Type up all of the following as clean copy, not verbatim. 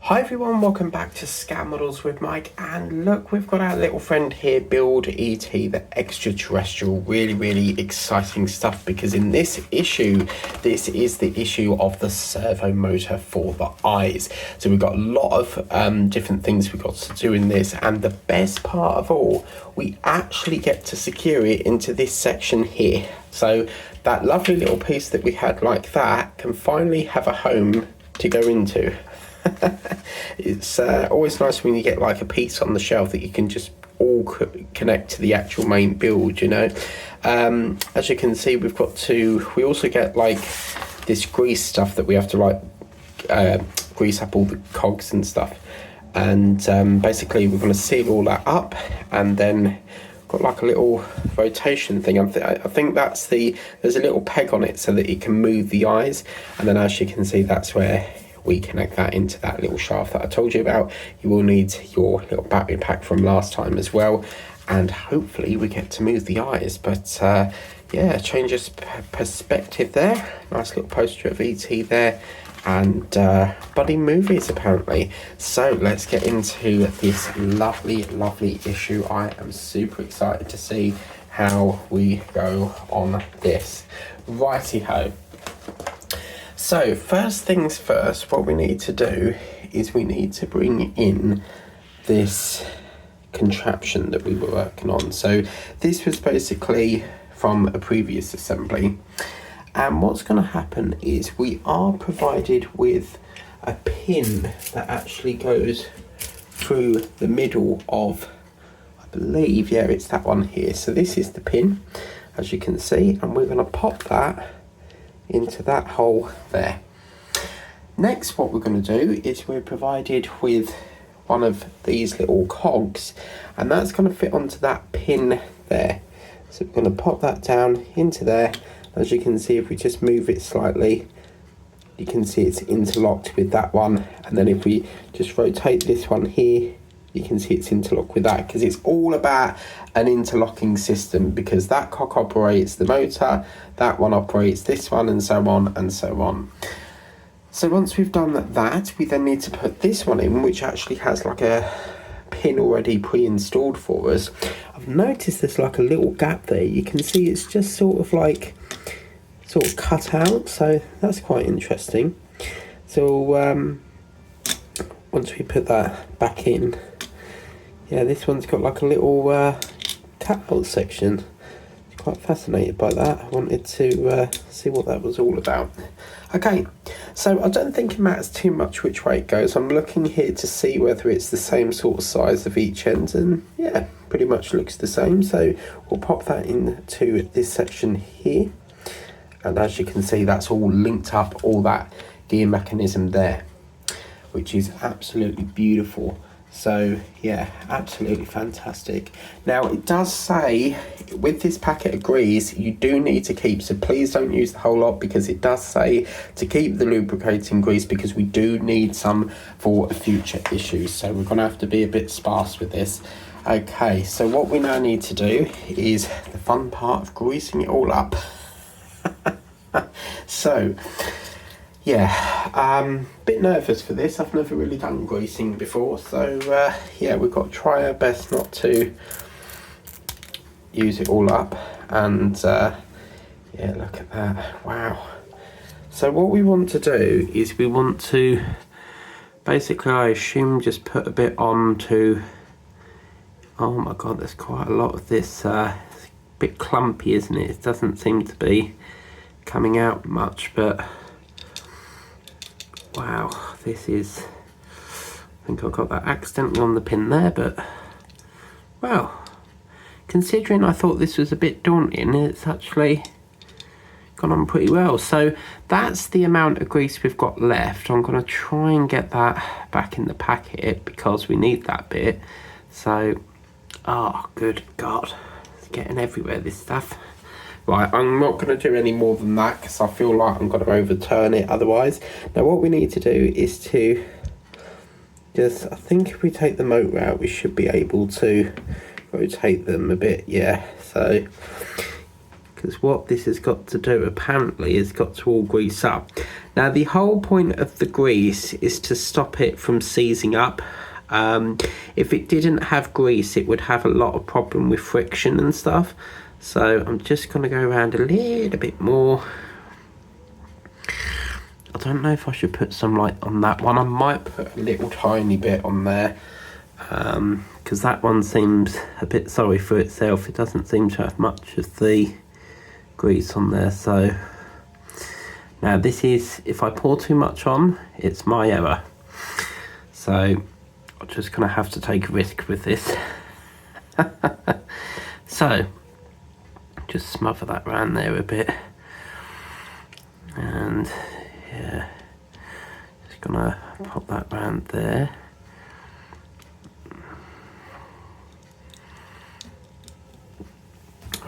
Hi everyone, welcome back to Scam Models with Mike, and look, we've got our little friend here, Build ET, the extraterrestrial. Really exciting stuff, because in this issue, this is the issue of the servo motor for the eyes. So we've got a lot of different things we've got to do in this, and the best part of all, we actually get to secure it into this section here. So that lovely little piece that we had like that can finally have a home to go into. It's always nice when you get like a piece on the shelf that you can just all connect to the actual main build, you know. As you can see, we also get like this grease stuff that we have to like grease up all the cogs and stuff, and basically we're going to seal all that up, and then got like a little rotation thing. I think there's a little peg on it so that it can move the eyes, and then as you can see, that's where we connect that into that little shaft that I told you about. You will need your little battery pack from last time as well, and hopefully we get to move the eyes. But yeah, changes perspective there. Nice little poster of ET there, and buddy movies apparently. So let's get into this lovely issue. I am super excited to see how we go on this. Righty-ho. So first things first, what we need to do is we need to bring in this contraption that we were working on. So this was basically from a previous assembly, and what's going to happen is we are provided with a pin that actually goes through the middle of, I believe, yeah, it's that one here. So this is the pin, as you can see, and we're going to pop that into that hole there. Next, what we're going to do is we're provided with one of these little cogs, and that's going to fit onto that pin there. So we're going to pop that down into there. As you can see, if we just move it slightly, you can see it's interlocked with that one, and then if we just rotate this one here, you can see it's interlocked with that, because it's all about an interlocking system, because that cog operates the motor, that one operates this one, and so on and so on. So once we've done that, we then need to put this one in, which actually has like a pin already pre-installed for us. I've noticed there's like a little gap there. You can see it's just sort of cut out, so that's quite interesting. So once we put that back in, yeah, this one's got like a little cut-out section. Quite fascinated by that. I wanted to see what that was all about. Okay, so I don't think it matters too much which way it goes. I'm looking here to see whether it's the same sort of size of each end, and yeah, pretty much looks the same. So we'll pop that into this section here, and as you can see, that's all linked up, all that gear mechanism there, which is absolutely beautiful. So yeah, absolutely fantastic. Now it does say with this packet of grease you do need to keep, so please don't use the whole lot, because it does say to keep the lubricating grease, because we do need some for future issues. So we're going to have to be a bit sparse with this. Okay, so what we now need to do is the fun part of greasing it all up. So yeah, bit nervous for this. I've never really done greasing before, so yeah, we've got to try our best not to use it all up. And yeah, look at that, wow. So what we want to do is we want to basically, I assume, just put a bit on to, oh my god, there's quite a lot of this. It's a bit clumpy, isn't it? It doesn't seem to be coming out much, but wow, this is, I think I got that accidentally on the pin there, but wow, considering I thought this was a bit daunting, it's actually gone on pretty well. So that's the amount of grease we've got left. I'm going to try and get that back in the packet, because we need that bit. So, oh good god, it's getting everywhere, this stuff. Right, I'm not going to do any more than that, because I feel like I'm going to overturn it otherwise. Now what we need to do is to just, I think if we take the motor out, we should be able to rotate them a bit, yeah. So because what this has got to do apparently is got to all grease up. Now the whole point of the grease is to stop it from seizing up. If it didn't have grease, it would have a lot of problem with friction and stuff. So I'm just going to go around a little bit more. I don't know if I should put some light on that one. I might put a little tiny bit on there, because that one seems a bit sorry for itself. It doesn't seem to have much of the grease on there. So now this is, if I pour too much on, it's my error. So I'm just going to have to take a risk with this. So just smother that around there a bit, and yeah, just gonna pop that round there.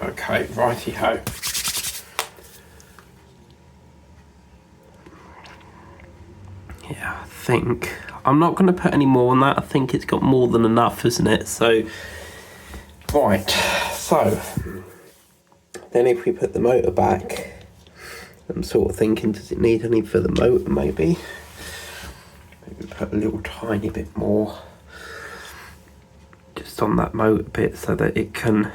Okay, righty ho. Yeah, I think I'm not going to put any more on that. I think it's got more than enough, isn't it? So, right. So then, if we put the motor back, I'm sort of thinking, does it need any for the motor? Maybe put a little tiny bit more just on that motor bit so that it can.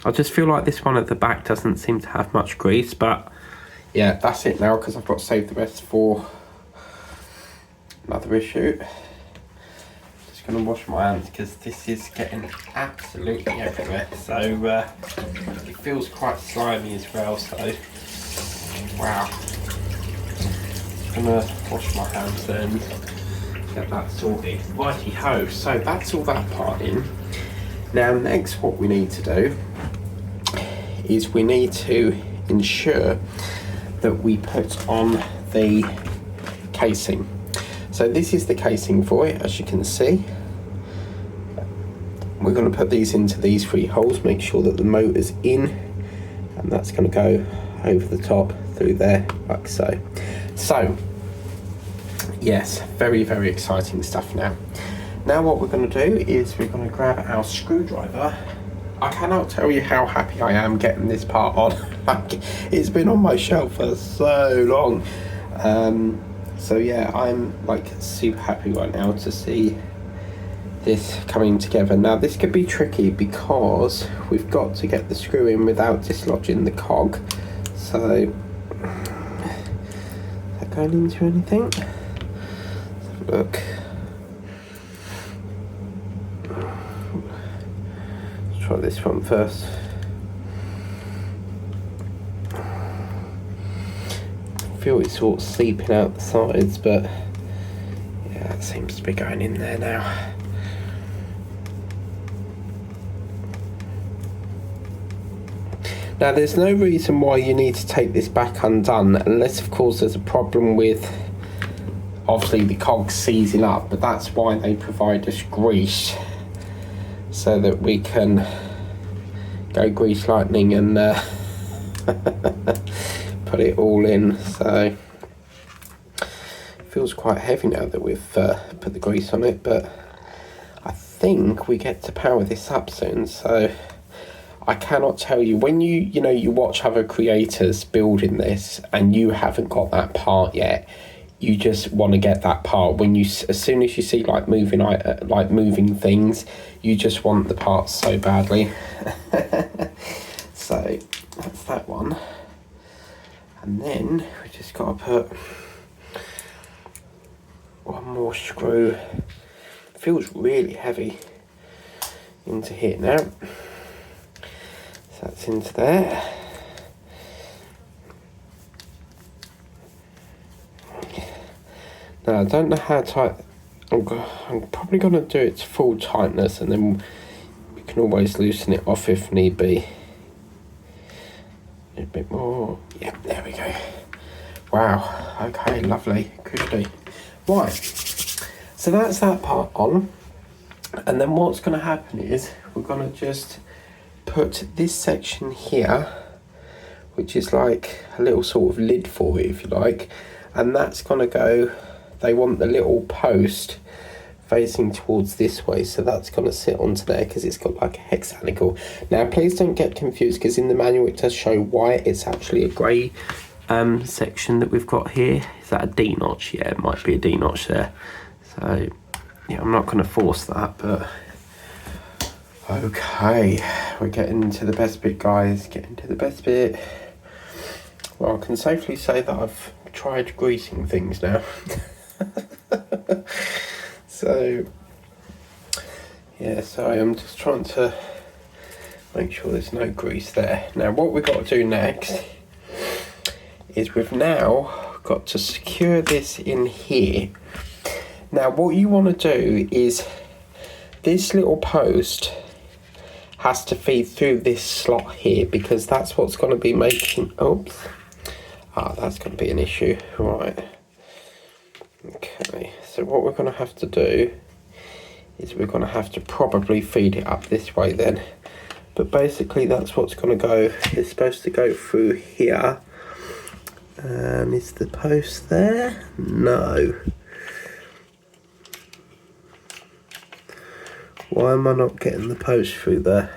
I just feel like this one at the back doesn't seem to have much grease, but yeah, that's it now, because I've got to save the rest for another issue. Just going to wash my hands because this is getting absolutely everywhere. So it feels quite slimy as well. So wow, just going to wash my hands and get that sorted. Righty ho. So that's all that part in. Now next, what we need to do is we need to ensure that we put on the casing. So this is the casing for it, as you can see. We're going to put these into these 3 holes, make sure that the motor's in, and that's going to go over the top through there like so. So yes, very, very exciting stuff now. Now what we're going to do is we're going to grab our screwdriver. I cannot tell you how happy I am getting this part on. Like, it's been on my shelf for so long. So yeah, I'm like super happy right now to see this coming together. Now this could be tricky because we've got to get the screw in without dislodging the cog. So, is that going into anything? Let's have a look. Let's try this one first. I feel it's sort of seeping out the sides, but yeah, it seems to be going in there now. Now there's no reason why you need to take this back undone, unless of course there's a problem with obviously the cogs seizing up, but that's why they provide us grease, so that we can go grease lightning and put it all in. So it feels quite heavy now that we've put the grease on it, but I think we get to power this up soon. So I cannot tell you, when you watch other creators building this and you haven't got that part yet, you just want to get that part. When as soon as you see like moving things, you just want the parts so badly. So that's that one. And then we just got to put one more screw. Feels really heavy into here now. So that's into there. Now I don't know how tight. I'm probably going to do it to full tightness, and then we can always loosen it off if need be. A bit more. Yeah, there we go. Wow. Okay, lovely. Cushy. Right. So that's that part on. And then what's going to happen is we're going to just put this section here, which is like a little sort of lid for it, if you like. And that's going to go, they want the little post facing towards this way, so that's going to sit onto there because it's got like a hexagonal. Now please don't get confused, because in the manual it does show white. It's actually a grey section that we've got here. Is that a D notch? Yeah, it might be a D notch there. So yeah, I'm not going to force that, but okay, we're getting into the best bit, guys. Getting to the best bit. Well, I can safely say that I've tried greasing things now. So yeah, sorry, I'm just trying to make sure there's no grease there. Now what we've got to do next is we've now got to secure this in here. Now what you want to do is this little post has to feed through this slot here, because that's what's going to be making, that's going to be an issue. Right, okay, so what we're going to have to do is we're going to have to probably feed it up this way then. But basically that's what's going to go. It's supposed to go through here. Is the post there? No. Why am I not getting the post through there?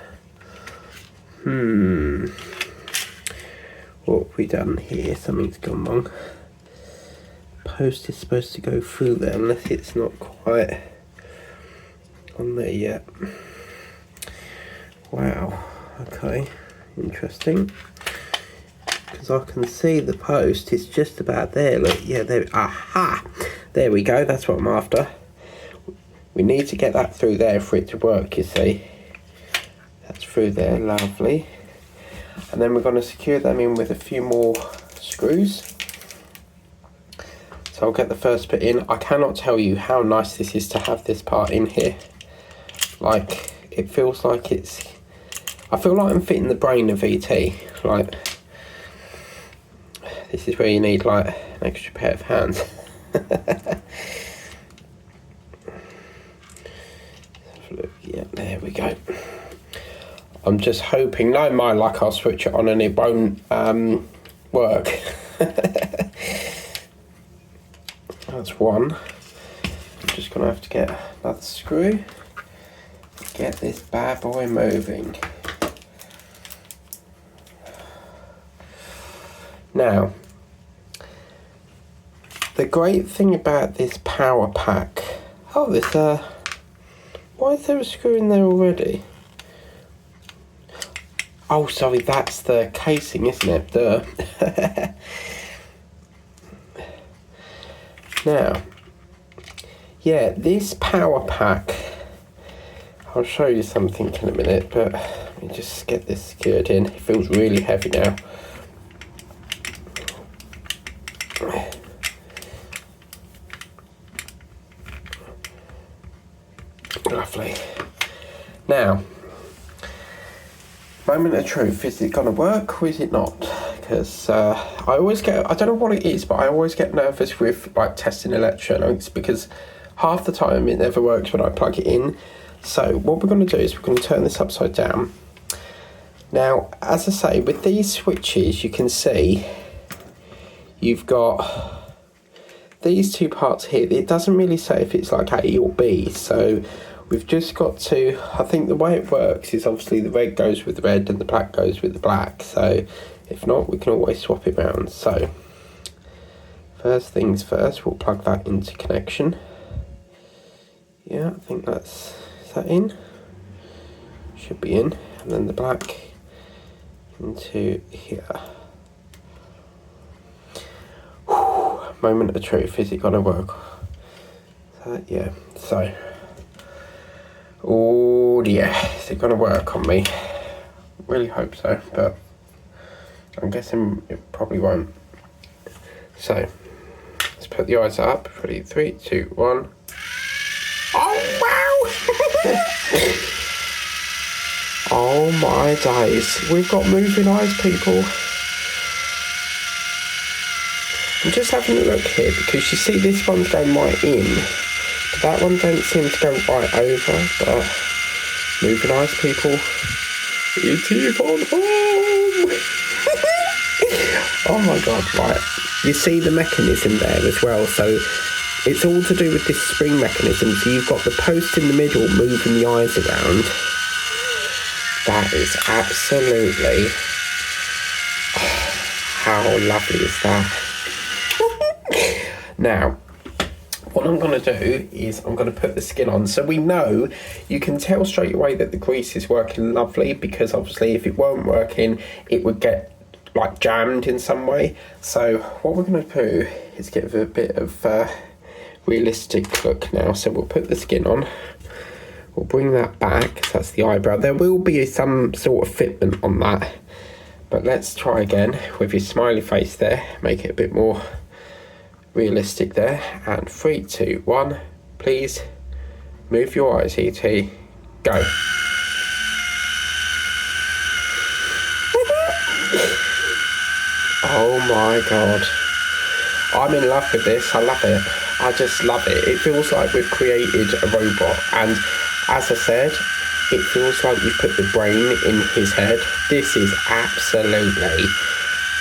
What have we done here? Something's gone wrong. Post is supposed to go through there, unless it's not quite on there yet. Wow, okay, interesting. Because I can see the post is just about there. Look, yeah, there. Aha! There we go. That's what I'm after. We need to get that through there for it to work, you see. That's through there, lovely. And then we're going to secure them in with a few more screws. So I'll get the first bit in. I cannot tell you how nice this is to have this part in here. Like, it feels like it's... I feel like I'm fitting the brain of ET. Like, this is where you need, like, an extra pair of hands. Look, yeah, there we go. I'm just hoping, no my luck, I'll switch it on and it won't work. That's one. I'm just going to have to get another screw. Get this bad boy moving. Now, the great thing about this power pack... Oh, there's why is there a screw in there already? Oh, sorry, that's the casing, isn't it? Duh. Now, yeah, this power pack... I'll show you something in a minute, but let me just get this secured in. It feels really heavy now. Lovely. Now, moment of truth, is it going to work or is it not? Because I always get, I don't know what it is, but I always get nervous with like testing electronics, because half the time it never works when I plug it in. So what we're going to do is we're going to turn this upside down. Now, as I say, with these switches, you can see you've got these two parts here. It doesn't really say if it's like A or B, so we've just got to, I think the way it works is obviously the red goes with the red and the black goes with the black, so if not, we can always swap it around. So first things first, we'll plug that into connection. Yeah, I think that's, is that in? Should be in. And then the black into here. Whew, moment of truth, is it gonna work? Yeah, so, oh yeah, is it gonna work on me? Really hope so, but I'm guessing it probably won't. So, let's put the eyes up. Ready, 3, 2, 1. Oh wow! Oh my days, we've got moving eyes, people. I'm just having a look here, because you see this one's going right in, but that one don't seem to go right over. But moving eyes, people. ET on home. Oh my god, right. You see the mechanism there as well, so It's all to do with this spring mechanism. So you've got the post in the middle moving the eyes around. That is absolutely... how lovely is that? Now, what I'm going to do is I'm going to put the skin on. So we know, you can tell straight away that the grease is working lovely, because obviously if it weren't working, it would get like jammed in some way. So what we're going to do is give it a bit of realistic look now. So we'll put the skin on. We'll bring that back. So that's the eyebrow. There will be some sort of fitment on that. But let's try again with your smiley face there. Make it a bit more realistic there. And 3, 2, 1. Please move your eyes, E.T. Go. Oh my god. I'm in love with this. I love it. I just love it. It feels like we've created a robot. And as I said, it feels like you've put the brain in his head. This is absolutely...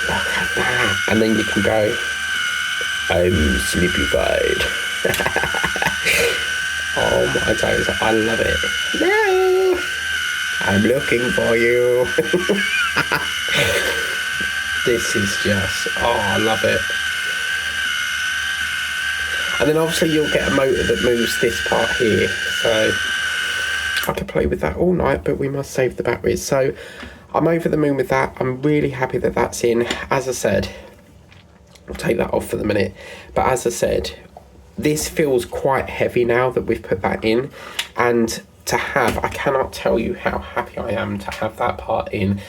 look at that. And then you can go, I'm sleepified. Oh my days, I love it. No! I'm looking for you. This is just... oh, I love it. And then obviously you'll get a motor that moves this part here. So I could play with that all night, but we must save the batteries. So I'm over the moon with that. I'm really happy that that's in. As I said, I'll take that off for the minute. But as I said, this feels quite heavy now that we've put that in. And to have, I cannot tell you how happy I am to have that part in.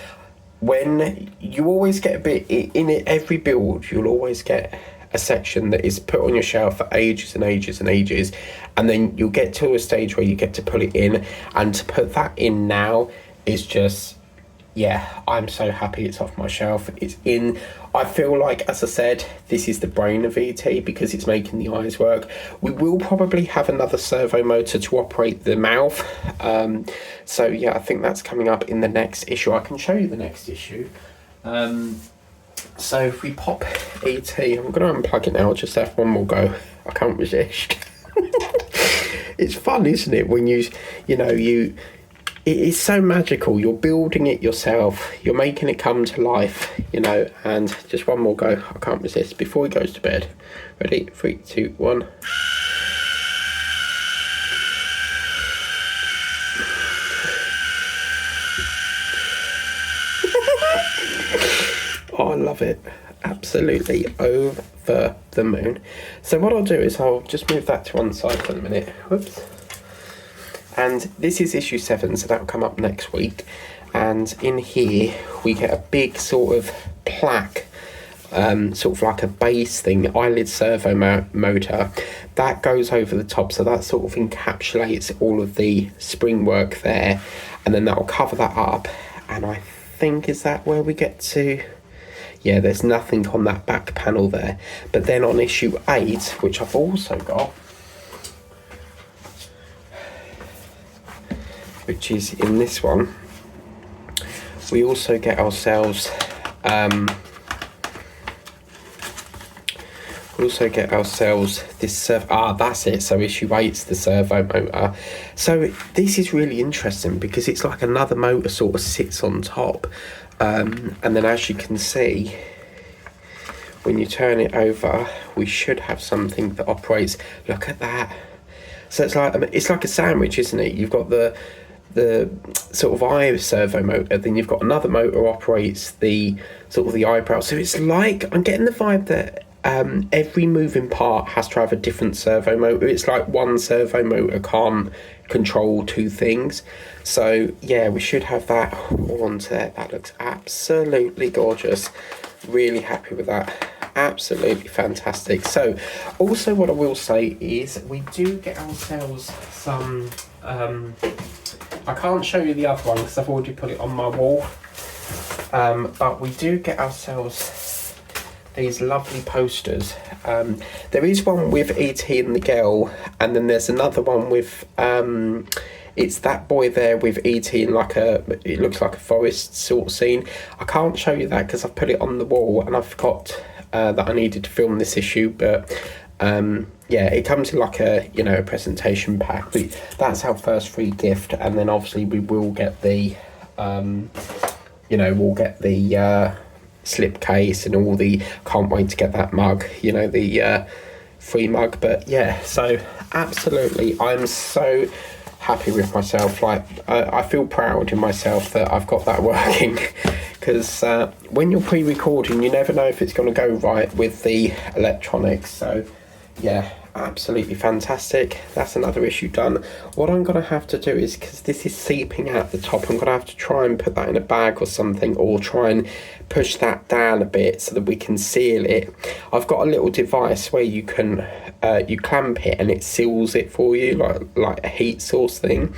When you always get a bit in it, every build, you'll always get a section that is put on your shelf for ages and ages and ages, and then you'll get to a stage where you get to pull it in, and to put that in now is just, yeah, I'm so happy it's off my shelf. It's in. I feel like, as I said, this is the brain of ET because it's making the eyes work. We will probably have another servo motor to operate the mouth. So yeah, I think that's coming up in the next issue. I can show you the next issue. So if we pop ET, I'm going to unplug it now. I'll just have one more go. I can't resist. It's fun, isn't it? When it is so magical. You're building it yourself. You're making it come to life, and just one more go. I can't resist before he goes to bed. Ready? 3, 2, 1. Oh, I love it. Absolutely over the moon. So what I'll do is I'll just move that to one side for a minute. Whoops. And this is issue 7, so that'll come up next week. And in here, we get a big sort of plaque, sort of like a base thing, eyelid servo motor, that goes over the top. So that sort of encapsulates all of the spring work there. And then that'll cover that up. And I think, is that where we get to... yeah, there's nothing on that back panel there. But then on issue 8, which I've also got, which is in this one, we also get ourselves this that's it. So issue 8's the servo motor. So this is really interesting because it's like another motor sort of sits on top, and then as you can see, when you turn it over, we should have something that operates. Look at that. So it's like a sandwich, isn't it? You've got the sort of eye servo motor, then you've got another motor operates the sort of the eyebrow. So it's like, I'm getting the vibe that every moving part has to have a different servo motor. It's like one servo motor can't control two things. So yeah, we should have that all onto there. That looks absolutely gorgeous. Really happy with that. Absolutely fantastic. So also what I will say is we do get ourselves some I can't show you the other one because I've already put it on my wall, but we do get ourselves these lovely posters. There is one with E.T. and the girl, and then there's another one with it's that boy there with E.T. in it looks like a forest sort of scene. I can't show you that because I've put it on the wall and I forgot that I needed to film this issue, but yeah, it comes in like a, you know, a presentation pack. That's our first free gift, and then obviously we will get the, you know, we'll get the slipcase and all the. Can't wait to get that mug. You know, the free mug. But yeah, so absolutely, I'm so happy with myself. Like I feel proud in myself that I've got that working. Because when you're pre-recording, you never know if it's going to go right with the electronics. So yeah, absolutely fantastic. That's another issue done. What I'm going to have to do is, because this is seeping out the top, I'm going to have to try and put that in a bag or something, or try and push that down a bit so that we can seal it. I've got a little device where you can you clamp it and it seals it for you, like a heat source thing.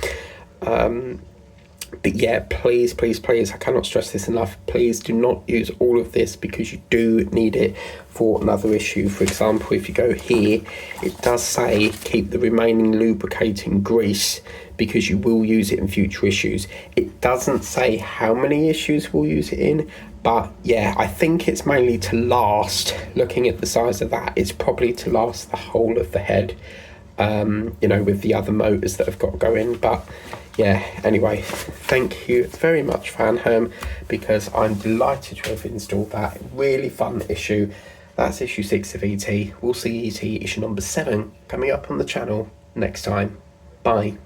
But yeah, please, I cannot stress this enough, please do not use all of this, because you do need it for another issue. For example, if you go here, it does say keep the remaining lubricating grease, because you will use it in future issues. It doesn't say how many issues we'll use it in, but yeah, I think it's mainly to last. Looking at the size of that, it's probably to last the whole of the head, you know, with the other motors that have got to go in. But yeah, anyway, thank you very much, Fanherm, because I'm delighted to have installed that. Really fun issue. That's issue 6 of ET. We'll see ET issue number 7 coming up on the channel next time. Bye.